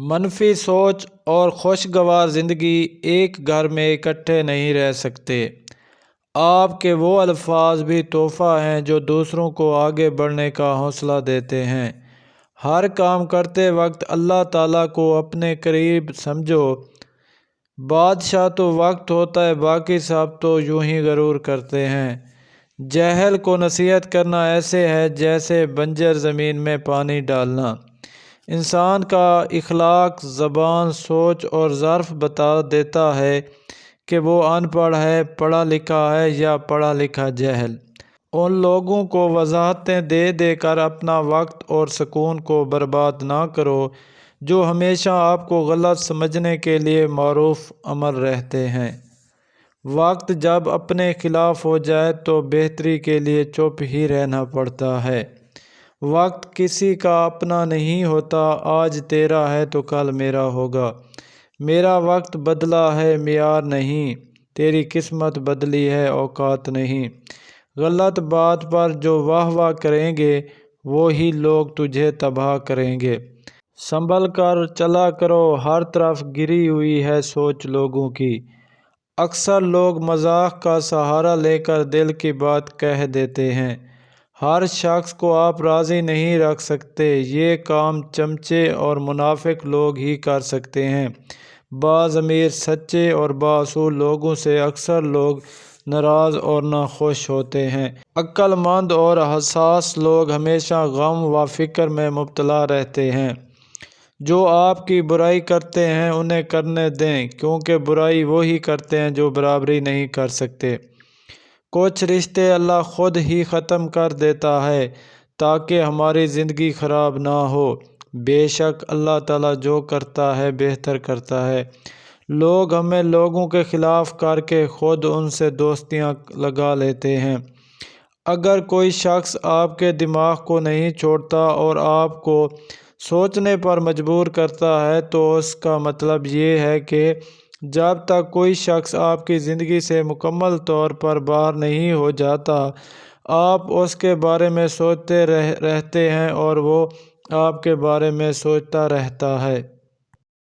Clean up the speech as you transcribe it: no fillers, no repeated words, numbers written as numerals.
منفی سوچ اور خوشگوار زندگی ایک گھر میں اکٹھے نہیں رہ سکتے۔ آپ کے وہ الفاظ بھی تحفہ ہیں جو دوسروں کو آگے بڑھنے کا حوصلہ دیتے ہیں۔ ہر کام کرتے وقت اللہ تعالیٰ کو اپنے قریب سمجھو۔ بادشاہ تو وقت ہوتا ہے، باقی سب تو یوں ہی غرور کرتے ہیں۔ جاہل کو نصیحت کرنا ایسے ہے جیسے بنجر زمین میں پانی ڈالنا۔ انسان کا اخلاق، زبان، سوچ اور ظرف بتا دیتا ہے کہ وہ ان پڑھ ہے، پڑھا لکھا ہے یا پڑھا لکھا جاہل۔ ان لوگوں کو وضاحتیں دے دے کر اپنا وقت اور سکون کو برباد نہ کرو جو ہمیشہ آپ کو غلط سمجھنے کے لیے معروف عمل رہتے ہیں۔ وقت جب اپنے خلاف ہو جائے تو بہتری کے لیے چپ ہی رہنا پڑتا ہے۔ وقت کسی کا اپنا نہیں ہوتا، آج تیرا ہے تو کل میرا ہوگا۔ میرا وقت بدلا ہے معیار نہیں، تیری قسمت بدلی ہے اوقات نہیں۔ غلط بات پر جو واہ واہ کریں گے وہی لوگ تجھے تباہ کریں گے۔ سنبھل کر چلا کرو، ہر طرف گری ہوئی ہے سوچ لوگوں کی۔ اکثر لوگ مذاق کا سہارا لے کر دل کی بات کہہ دیتے ہیں۔ ہر شخص کو آپ راضی نہیں رکھ سکتے، یہ کام چمچے اور منافق لوگ ہی کر سکتے ہیں۔ باضمیر، سچے اور بااصول لوگوں سے اکثر لوگ ناراض اور ناخوش ہوتے ہیں۔ عقل مند اور حساس لوگ ہمیشہ غم و فکر میں مبتلا رہتے ہیں۔ جو آپ کی برائی کرتے ہیں انہیں کرنے دیں، کیونکہ برائی وہی کرتے ہیں جو برابری نہیں کر سکتے۔ کچھ رشتے اللہ خود ہی ختم کر دیتا ہے تاکہ ہماری زندگی خراب نہ ہو۔ بے شک اللہ تعالیٰ جو کرتا ہے بہتر کرتا ہے۔ لوگ ہمیں لوگوں کے خلاف کر کے خود ان سے دوستیاں لگا لیتے ہیں۔ اگر کوئی شخص آپ کے دماغ کو نہیں چھوڑتا اور آپ کو سوچنے پر مجبور کرتا ہے تو اس کا مطلب یہ ہے کہ جب تک کوئی شخص آپ کی زندگی سے مکمل طور پر باہر نہیں ہو جاتا آپ اس کے بارے میں سوچتے رہتے ہیں اور وہ آپ کے بارے میں سوچتا رہتا ہے۔